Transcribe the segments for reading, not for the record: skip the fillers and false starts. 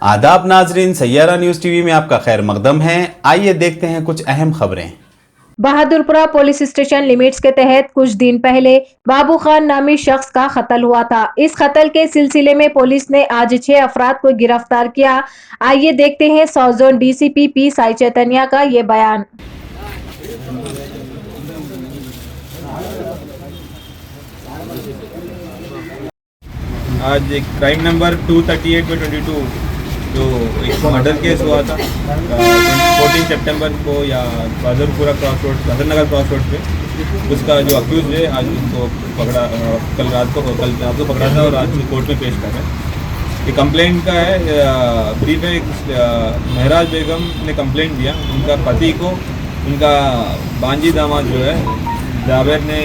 आदाब नाजरीन, Saiyaara news TV में आपका खैर मकदम है। आइए देखते हैं कुछ अहम खबरें। बहादुरपुरा पुलिस स्टेशन लिमिट्स के तहत कुछ दिन पहले बाबू खान नामी शख्स का कत्ल हुआ था। इस कत्ल के सिलसिले में पुलिस ने आज 6 अफराद को गिरफ्तार किया। आइए देखते हैं south zone DCP P Sai Chaitanya का ये बयान। आज एक क्राइम नंबर 238/22 जो एक मर्डर केस हुआ था 14 सितंबर को या बहादुरपुरा क्रॉस रोड नगर क्रॉस रोड पे, उसका जो अक्यूज है आज उनको पकड़ा, कल रात को पकड़ा था और आज कोर्ट में पेश कर रहे हैं। ये कंप्लेंट का है, ब्रीफ है। महराज बेगम ने कंप्लेंट दिया, उनका पति को उनका बांजी दामाद जो है जावेद ने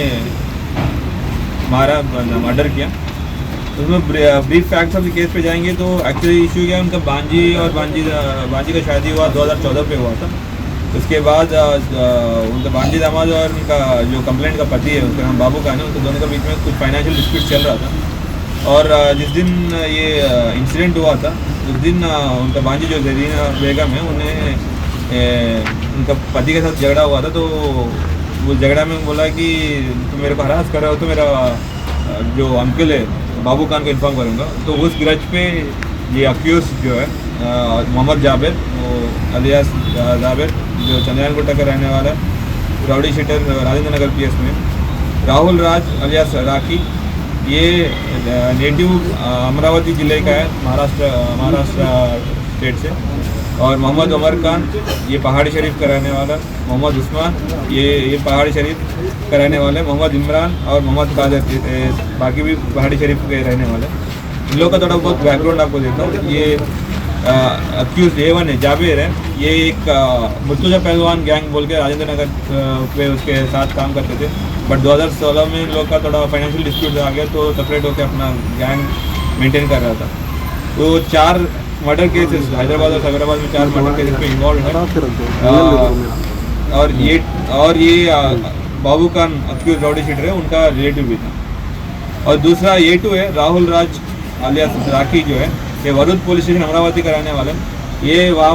मर्डर किया। उसमें brief facts of the case पे जाएंगे तो एक्चुअली इशू क्या है, उनका बांजी का शादी हुआ 2014 पे हुआ था। उसके बाद उनका बांजी दामाद और उनका जो कंप्लेंट का पति है, उसका नाम बाबू खान है, उनके दोनों के बीच में कुछ फाइनेंशियल डिस्प्यूट चल रहा था। और जिस दिन ये इंसिडेंट हुआ था उस दिन उनका बांजी जो जरीना बेगम है, उन्हें उनका पति के साथ झगड़ा हुआ था। तो वो झगड़ा में बोला कि तुम मेरे को हरास कर रहे हो, तो मेरा जो अंकल है बाबू खान को इन्फॉर्म करूँगा। तो उस ग्रज पे ये अक्यूज जो है मोहम्मद जाबिर, वो अलियास जाबिर, जो चंद्रयानगुट्टा का रहने वाला है, rowdy sheeter Rajendra Nagar PS में। राहुल राज अलियास राखी, ये नेटिव अमरावती ज़िले का है, महाराष्ट्र स्टेट से। और मोहम्मद उमर खान, ये पहाड़ी शरीफ का रहने वाला। मोहम्मद उस्मान, ये पहाड़ी शरीफ का रहने वाले। मोहम्मद इमरान और मोहम्मद कादर, बाकी भी पहाड़ी शरीफ के रहने वाले। इन लोगों का थोड़ा बहुत बैकग्राउंड आपको देता हूँ। ये अक्यूज A1 है, जाबिर है, ये एक मुर्तुजा पहलवान गैंग बोल के राजेंद्र नगर पे उसके साथ काम करते थे। बट 2016 में इन लोग का थोड़ा फाइनेंशियल डिस्प्यूट आ गया, तो सेपरेट होकर अपना गैंग मेंटेन कर रहा था। तो 4 मर्डर केसेस हैदराबाद और सैबराबाद में 4 मर्डर केसेस पे इन्वॉल्व है। और ये बाबू खान अक्यूज राउडी शीटर है, उनका रिलेटिव भी था। और दूसरा A2 है, राहुल राज अलियास राखी, जो है ये वरुद पुलिस स्टेशन अमरावती का रहने वाले। ये वहाँ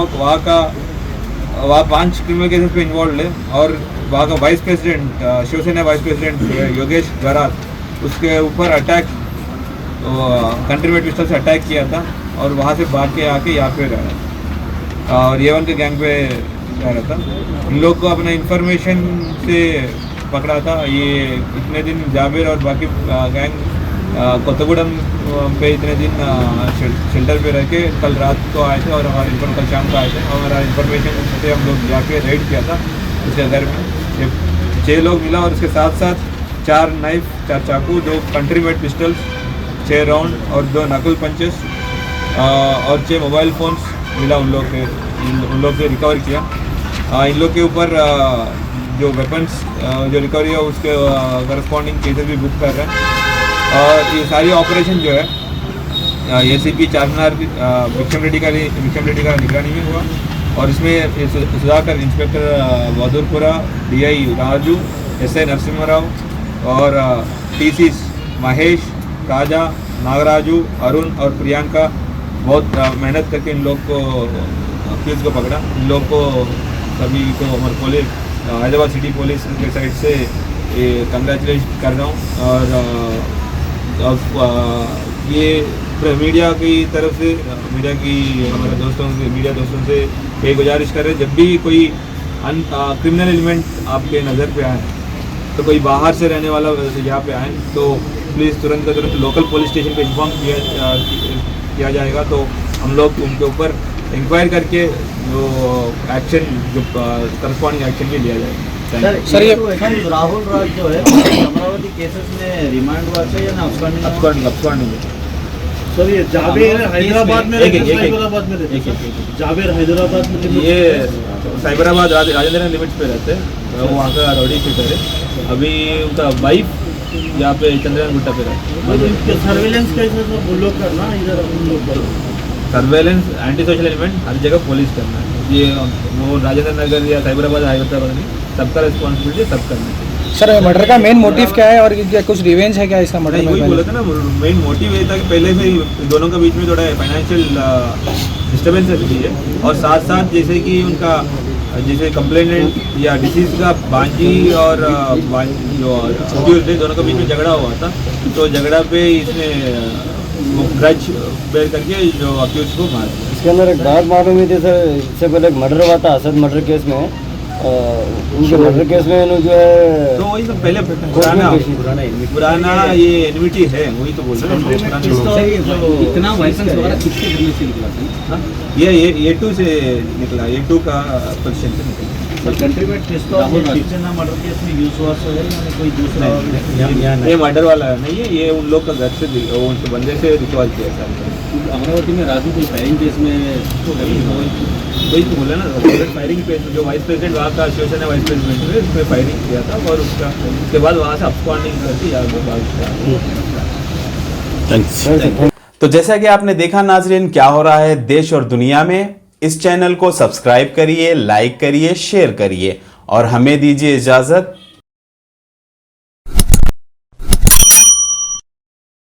5 क्रिमिनल केसेस पे इन्वॉल्व है। और वहाँ का vice president, Shiv Sena vice president Yogesh Garat, उसके ऊपर अटैक, कंट्री मेड पिस्टल से अटैक किया था और वहाँ से भाग के आके यहाँ पे रहा था और A1 के गैंग पे रह रहा था। इन लोग को अपना इंफॉर्मेशन से पकड़ा था। ये इतने दिन जाबिर और बाकी गैंग कोत्तगुडम पे इतने दिन शेल्टर पे रह के कल रात को आए थे और कल शाम को आए थे। और हमारा इंफॉर्मेशन से हम लोग जाके रेड किया था उसके घर में। 6 लोग मिला और उसके साथ साथ 4 नाइफ, 4 चाकू, 2 कंट्री मेड पिस्टल्स, 6 राउंड और 2 नकल पंचेस और 6 मोबाइल फ़ोन्स मिला उन लोग से रिकवर किया। इन लोग के ऊपर जो वेपन्स जो रिकवरी है उसके करस्पॉन्डिंग केसेस भी बुक कर रहे हैं। और ये सारी ऑपरेशन जो है ACP चारमीनार विक्रम रेड्डी का निगरानी में हुआ। और इसमें Sudhakar, inspector Bahadurpura, DI Raju, SI Narasimha और TCs महेश, राजा, नागराजू, अरुण और प्रियंका बहुत मेहनत करके इन लोग को अक्यूज को पकड़ा। इन लोग को सभी को हमारे पुलिस, हैदराबाद सिटी पुलिस के साइड से कंग्रेचुलेट कर रहा हूँ। और ये मीडिया की तरफ से, हमारे मीडिया दोस्तों से ये गुजारिश कर रहे हैं, जब भी कोई क्रिमिनल एलिमेंट आपके नज़र पे आए, तो कोई बाहर से रहने वाला यहाँ पे आए, तो प्लीज़ तुरंत लोकल पुलिस स्टेशन पे इन्फॉर्म किया जाएगा। तो हम लोग उनके ऊपर इंक्वायर करके जो एक्शन, जो करस्पॉन्डिंग एक्शन भी लिया जाएगा। सर ये राहुल राज जो है अमरावती केसेस में रिमांड हुआ है या अपस्कॉन्डिंग सर? ये जाबिर हैदराबाद में जाबिर हैदराबाद में, ये साइबराबाद राजेंद्र लिमिट्स पे रहते हैं, वो वहाँ का राउडी शीटर है। अभी उनका वाइफ यहाँ पे चंद्रयानगुट्टा पे रहते हैं। सर्वेलेंस कैसे वो लोग करना, इधर सर्वेलेंस एंटी सोशल एलिमेंट हर जगह पुलिस करना है। ये वो राजेंद्र नगर या साइबराबाद हैदराबाद नहीं, सबका रिस्पॉन्सिबिलिटी सब करना है। सर मर्डर का मेन मोटिव क्या है और क्या कुछ रिवेंज है क्या इसका मर्डर? वही बोला था ना, मेन मोटिव ये था कि पहले से दोनों के बीच में थोड़ा फाइनेंशियल डिस्टर्बेंसेस भी है। और साथ साथ जैसे कि उनका जैसे कंप्लेनेंट या डिसीज का बांजी और जो अक्यूज थे दोनों के बीच में झगड़ा हुआ था, तो झगड़ा पे इसने वो ग्रज बेर करके जो अक्यूज को मार दिया। इसके अंदर एक बात मालूम हुई थी सर, इससे पहले एक मर्डर हुआ था असद मर्डर केस में। उनके मर्डर केस में इन्होंने जो है तो वही तो पहले पुराना ये एनविटी है, वही तो बोल रहे हैं। इतना वाइसेंस वगैरह किसके घर से निकला था? ये A2 से निकला, A2 का पोजीशन से निकला। कंट्री में शिवसेना मर्डर केस में यूज हुआ है या कोई दूसरा? ये मर्डर वाला नहीं है, ये उन लोग का घर से उनके बंदे से रिकॉल किया था। अमरावती में राजू कोई फायरिंग केस में वही तो बोला ना, फायरिंग पे जो वाइस प्रेसिडेंट वहाँ का शिवसेना वाइस प्रेसिडेंट है, उसमें फायरिंग किया था और उसके बाद वहाँ से अपस्कॉन्डिंग करके यहाँ पे भाग। तो जैसा कि आपने देखा नाजरीन, क्या हो रहा है देश और दुनिया में। इस चैनल को सब्सक्राइब करिए, लाइक करिए, शेयर करिए और हमें दीजिए इजाजत।